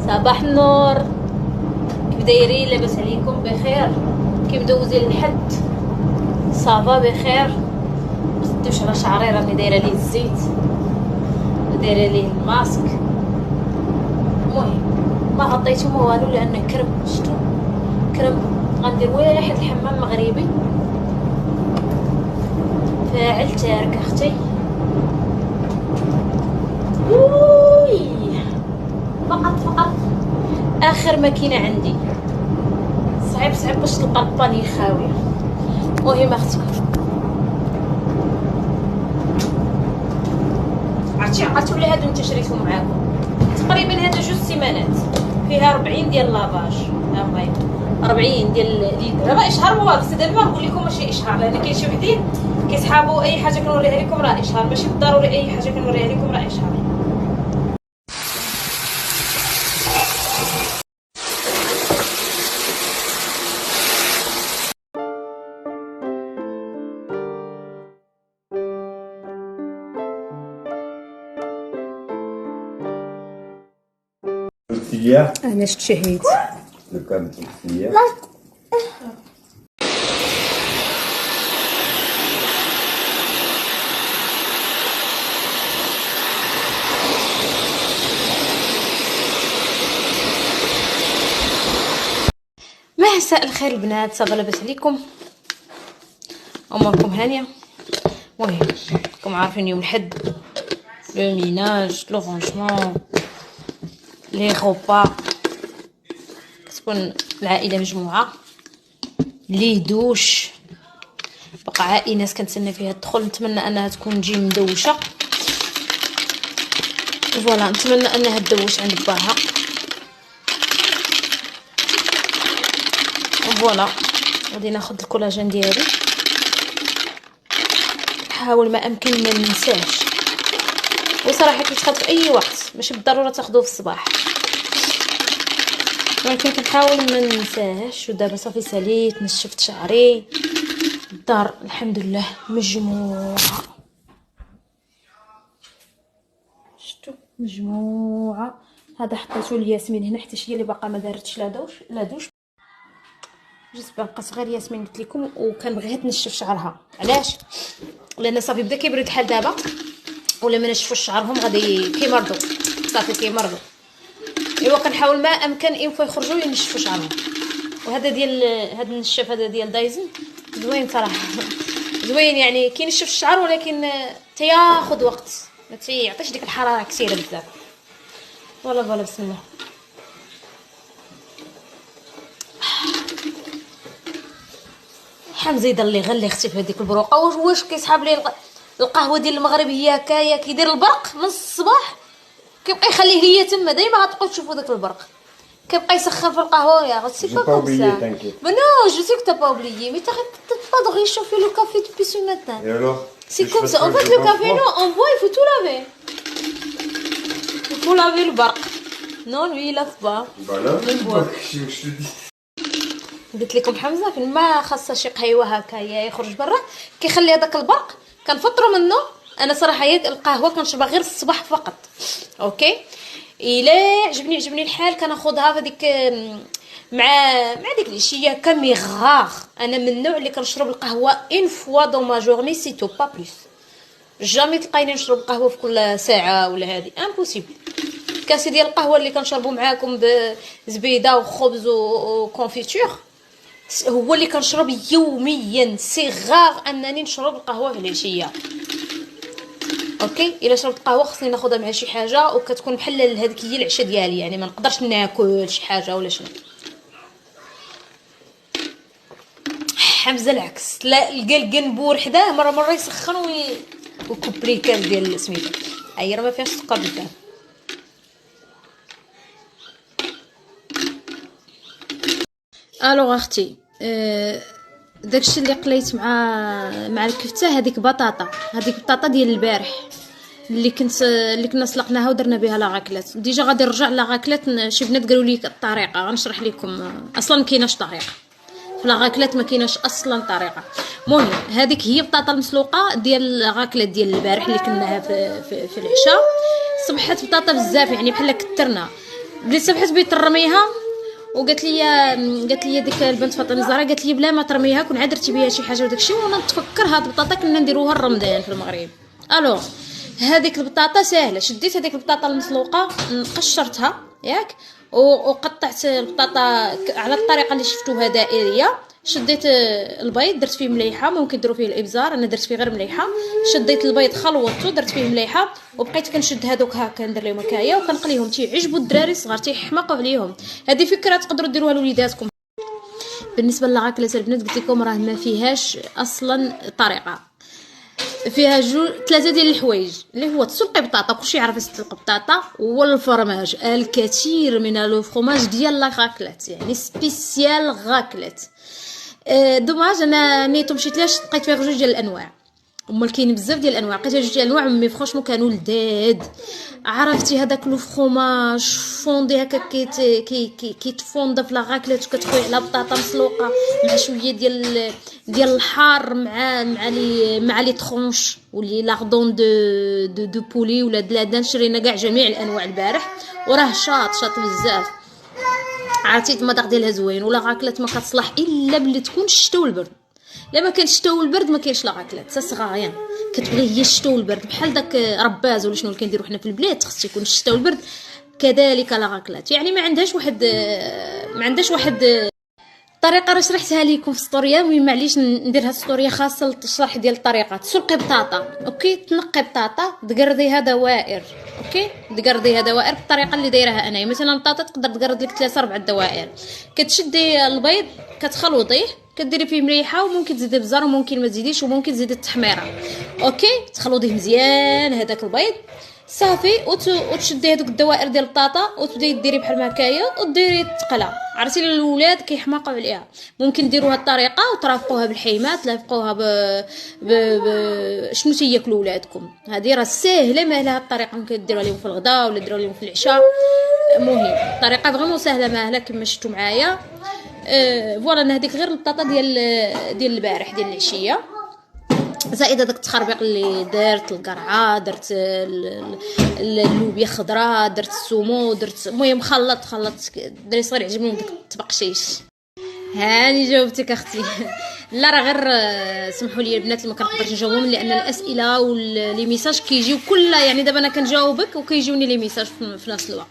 صباح النور، كيف دايرين؟ لاباس عليكم؟ بخير؟ كيف دوزين الحد؟ صافا بخير؟ متدوش على شعري، راني دايره ليه الزيت ودايره ليه الماسك. المهم ما غطيتو ما والو لانه كرم. شتو كرم؟ غندير واحد الحمام مغربي فاعل تارك اختي. فقط اخر ماكينه عندي. صعيب باش تلقى الباني خاويه. المهم اختي عقلتوا لي هادو انت شريتهم معاكم تقريبا هذا جوج سيمانات فيها 40 ديال لافاج. المهم 40 ديال ليتر. دابا اشهار هو بس دابا نقول لكم ماشي اشهار لان كاين شي وحدين كيسحابوا اي حاجه كنوريها لكم راه اشهار، ماشي بالضروري اي حاجه كنوريها لكم راه اشهار. انا اشتهيت مساء الخير البنات، صافا لاباس عليكم؟ اموركم هانيه؟ المهم راكم عارفين يوم الحد لو ميناج لو رونجمون لي غوبا كتكون العائله مجموعه ليه دوش بقى عائله ناس كنتسنى فيها تدخل. نتمنى انها تكون تجي مدوشه. فوالا نتمنى انها تدوش عند باها. فوالا غادي ناخذ الكولاجين ديالي، نحاول ما امكن ما ننساش. وصراحه كيتخاط في اي وقت، ماشي بالضروره تاخذوه في الصباح، ولكن كنحاول ما ننساهش. ودابا صافي ساليت نشفت شعري. الدار الحمد لله مجموعه، شفتوا مجموعه. هذا حطيته لياسمين هنا حتى هي اللي باقا ما دارتش لا دوش. جيت بقات غير ياسمين قلت لكم، وكنبغيها تنشف شعرها. علاش؟ لان صافي بدا كيبرد الحال دابا، ولا ما نشفوش شعرهم غادي كيمرضوا صافي كيمرضوا. ايوا كنحاول ما امكن ان يخرجوا ينشفوا شعرهم. وهذا ديال هذا النشاف هذا ديال دايزن زوين صراحه زوين، يعني كينشف الشعر ولكن تياخذ وقت، ما تيعطيش ديك الحراره كثيره بزاف. فوالا بسم الله. حمزه يضل يغلي اختي في هذيك البروقه. واش كيسحاب لي القهوه ديال المغرب هي هكايا كيدير البرق من الصباح، كيبقى يخليه ليا تما. ديما غتبقاو تشوفوا داك البرق كيبقى يسخن في القهوه. يا غتسي با كوم سا mais non je sais que t'as pas oublié mais t'arrêtes pas de réchauffer le café depuis ce matin. Et alors c'est comme ça en fait le café non on boit il faut tout laver, il faut laver le barq. non lui il lave pas. voilà je te dis. قلت لكم حمزه فين ما خاصه شي قهيوه هكايا يخرج برا كيخلي هذاك البرق كنفطروا منه. انا صراحه القهوه كنشربها غير الصباح فقط. اوكي الا عجبني الحال كناخذها فديك مع ديك العشيه كميغاغ. انا من النوع اللي كنشرب القهوه ان فوا دو ما جورني سي تو با بلوس. جامي تلقايني نشرب القهوه في كل ساعه ولا هذه امبوسيبل. كاسي ديال القهوه اللي كنشربو معاكم بزبيده وخبز وكونفيتور هو اللي كنشرب يوميا. سي غار انني نشرب القهوه في العشيه. اوكي الا شربت قهوه خصني ناخذها مع شي حاجه وكتكون بحال هذيك هي العشاء ديالي، يعني ما نقدرش ناكل شي حاجه ولا شنو. حمزه العكس، لا لقى القنبور حداه مره يسخن وكوبريكاز ديال سميتو راه ما فيهاش سكر بزاف. الو اختي داكشي اللي قليت مع الكفته هذيك بطاطا ديال البارح اللي كنا سلقناها ودرنا بها لاغاكلات. ديجا غادي نرجع لاغاكلات. شي بنات قالوا لي الطريقه غنشرح لكم. اصلا ما كايناش طريقه في لاغاكلات، ما كايناش اصلا طريقه. المهم هذيك هي بطاطا المسلوقه ديال لاغاكلات ديال البارح اللي كناها في العشاء. صبحت بطاطا بزاف يعني بحال كثرنا. بديت سبحت بغيت ترميها وقالت لي ديك البنت فاطمه الزهراء قالت لي بلا ما ترميها كون عاد درتي بها شي حاجه وداكشي، وانا نتفكر هاد البطاطا كنا نديروها الرمضان في المغرب. الوغ هذيك البطاطا ساهله، شديت هذيك البطاطا المسلوقه قشرتها ياك وقطعت البطاطا على الطريقه اللي شفتوها دائريه. شديت البيض درت فيه مليحه، ممكن ديروا فيه الابزار، انا درت فيه غير مليحه. شديت البيض خلوطته درت فيه مليحه وبقيت كنشد هذوك هكا ندير لهم هكايا وكنقليهم تيعجبوا الدراري الصغار تيحماقوا عليهم. هذه فكره تقدروا ديروها لوليداتكم. بالنسبه للاكلات البنات قلت لكم راه ما فيهاش اصلا طريقه، فيها ثلاثه ديال الحوايج اللي هو تسلقي بطاطا، كلشي يعرف يسلق بطاطا، والفرماج، الكثير من لو فرماج ديال لا غاكلات، يعني سبيسيال غاكلات. دوماج انا نيتو مشيتلاش لقيت فيها جوج ديال الانواع، هما كاين بزاف ديال الانواع، لقيت جوج ديال الانواع مي فرونشمون كانوا لذاذ. عرفتي هذاك لو فرماج فوندي هكا كيتفوند في لا غاكلات وكتخوي على بطاطا مسلوقه مع شويه ديال الحار مع لي ترونش ولي لاردون دو بولي ولا دلادان. شرينا كاع جميع الانواع البارح وراه شاط بزاف. عرفتي المذاق ديالها زوين، ولا غاكلات ما كتصلح الا بلي تكون الشتا والبرد. لا ما كانش الشتا والبرد ما كاينش لا غاكلات، سا صغارين كتبغي هي الشتا والبرد بحال داك رباز ولا شنو اللي كنديروا حنا في البلاد، خص يكون الشتا والبرد. كذلك لا غاكلات، يعني ما عندهاش واحد الطريقه راه شرحتها لكم في ستوريا. المهم معليش ندير هاد ستوريا خاصه للشرح ديال الطريقه. تسلقي بطاطا اوكي، تنقي بطاطا تقرديها دوائر اوكي، تقرديها دوائر بالطريقه اللي دايرها انا. مثلا البطاطا تقدر تقرد لك 3 4 دوائر. كتشدي البيض كتخلطيه كديري فيه مليحه، وممكن تزيدي البزار وممكن ما تزيديش، وممكن تزيدي التحميره اوكي. تخلطيه مزيان هذاك البيض صافي، وتشدي هذوك الدوائر ديال البطاطا وتبداي ديري بحال هكايا وديري التقله. عرفتي الاولاد كيحماقوا عليها، ممكن ديروا هاد الطريقه وترافقوها بالحيمات، تلافقوها شنو تياكلوا ولادكم. هذه راه ساهله مالها الطريقه، ممكن ديروها لهم في الغداء ولا ديروها لهم في العشاء. المهم الطريقه فريمون ساهله ماهله كما شفتوا معايا. فوالا انا هذيك غير البطاطا ديال البارح ديال العشيه، زائد هذاك التخربيق اللي درت القرعه، درت اللوبيا خضراء، درت السومو، درت المهم خلط دري صغير يعجبني داك التبقشيش. هاني جاوبتك اختي. لا راه غير سمحوا لي البنات اللي ما كنقدرش نجاوبهم، لان الاسئله ولي ميساج كيجيو كلها، يعني دابا انا كنجاوبك وكيجيوني لي ميساج في نفس الوقت.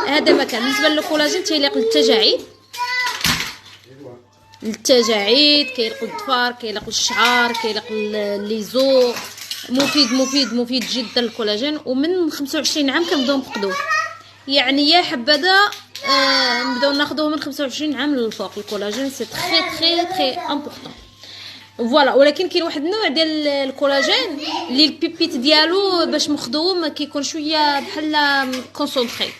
هذا ما كان بالنسبه للكولاجين تيليق للتجاعيد، كيليق للظفار، كيليق للشعر، كيليق ليزو. مفيد جدا الكولاجين. ومن 25 عام كنبداو نفقدوه، يعني يا حبذا نبداو ناخذوه من 25 عام للفوق. الكولاجين سي تري امبورطون. فوالا. ولكن كاين واحد النوع ديال الكولاجين اللي البيبيت ديالو باش مخدوم كيكون شويه بحال كونسونطري.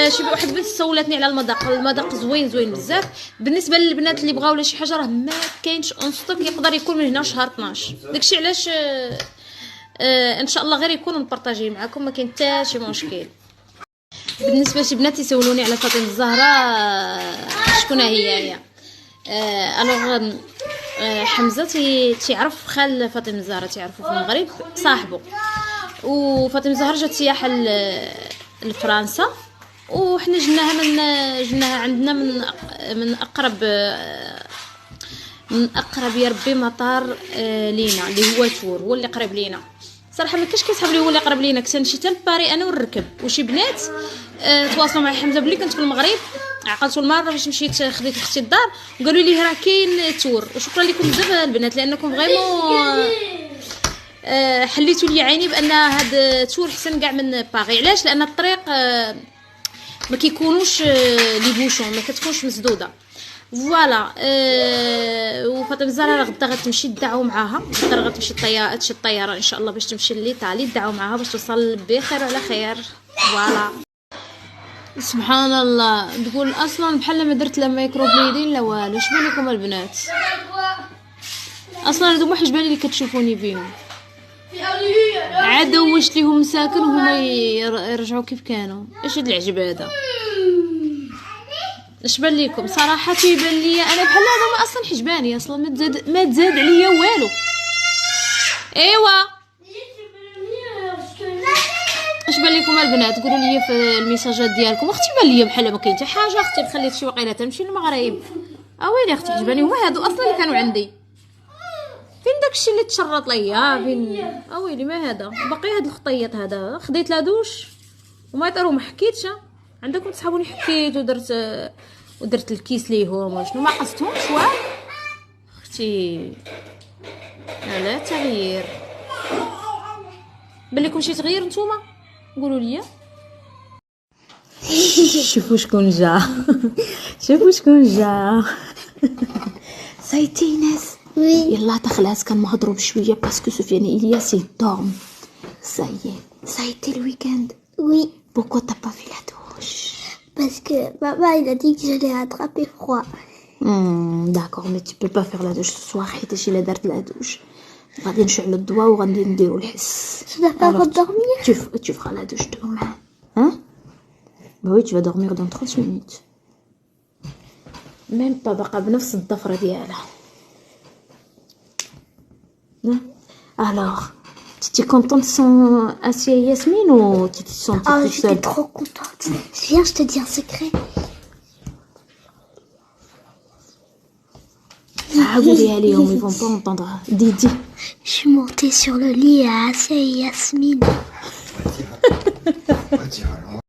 شي واحد البنت سولاتني على المذاق زوين بزاف. بالنسبه للبنات اللي بغاو ولا شي حاجه راه ما كاينش اون ستوك، يقدر يكون من هنا شهر 12. داكشي علاش ان شاء الله غير يكون نبارطاجي معكم، ما كاين حتى شي مشكل. بالنسبه لشي بنات يسولوني على فاطمه الزهراء شكون هي الوغ حمزه تيعرف خال فاطمه الزهراء، تعرفوا في المغرب صاحبه. وفاطمه الزهراء جات سياحه لفرنسا، وحنا جناها عندنا من اقرب يا ربي مطار لينا اللي هو تور، هو اللي قريب لينا. صراحه ما كاش كيصحاب لي هو اللي قريب لينا، كنت نمشي حتى لباري انا ونركب. وشي بنات تواصلوا مع حمزه بلي كنت في المغرب، عقلتوا المره فاش مشيت خديت اختي الدار وقالوا لي راه كاين تور. وشكرا لكم بزاف البنات لانكم فريمون حليتوا لي عيني بان هاد تور حسن كاع من باغي. علاش؟ لان الطريق ما كيكونوش لي بوشون، ما كتكونش مسدوده. فوالا. وفاطمه الزهراء راه غدا غتمشي تدعوا معاها، غدا غتمشي تشي الطياره ان شاء الله باش تمشي لإيطالي، تدعوا معاها باش توصل بخير على خير. فوالا. سبحان الله، تقول اصلا بحال ما درت لا مايكروبليدين لا والو. اش بان لكم البنات؟ اصلا هادو حجباني اللي كتشوفوني بيهم، عاد دوشت ليهم مساكن وهما يرجعوا كيف كانوا. اش هاد العجب هذا؟ اش بان لكم؟ صراحه تيبان ليا انا بحال هذا ما اصلا حجباني، اصلا ما تزاد عليا والو. ايوا اش بان لكم البنات؟ قولوا لي في الميساجات ديالكم. اختي بان لي بحال ما كاين حتى حاجه. اختي خليت شي وقيله تمشي للمغرب. اويلي اختي عجباني هما هادو اصلا اللي كانوا عندي. فين داكشي اللي تشرط ليا؟ فين اويلي ما هذا باقي هاد الخطيط هذا. خديت لادوش وما يطيروا ما حكيتش. عندكم تصحابوني حكيت ودرت الكيس ليهم وشنو ما قصتهمش والو اختي. لا تغيير بليكم شي تغيير نتوما قولوا لي. شوفوا شكون جا. شوفوا شكون جا. صايتي ناس. يلا تخلاص كنهضروا بشويه باسكو سفيان الياس يدوم. صايتي الويكاند. Oui, Pourquoi t'as pas fait la douche? parce que papa il a dit que j'allais attraper froid. D'accord, mais tu peux pas faire la douche ce soir حيت الا درت la douche غادي نشعل الضوء وغادي نديرو الحس. Je dois pas redormir. Tu feras la douche demain. Hein? Bah oui, tu vas dormir dans 30 minutes. Même pas بقى بنفس الضفرة ديالها. Alors, tu étais contente sans Asia et Yasmine ou tu te sentais Ah, toute j'étais seule? trop contente. Viens, je te dis un secret. Ah, قولي عليهم, ils vont pas entendre. Dis. Je suis montée sur le lit à Asia et Yasmine. On va dire alors.